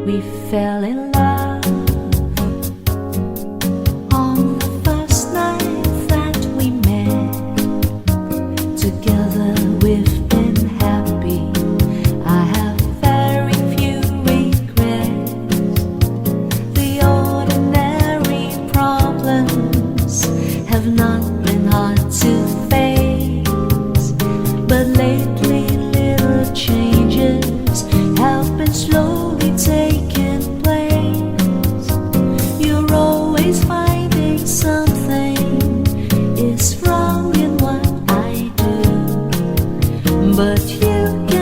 We fell in love on the first night that we met. Together we've been happy. I have very few regrets. The ordinary problems have not been hard to face, but lately little changes have been slowly taking place. You're always finding something is wrong in what I do, but you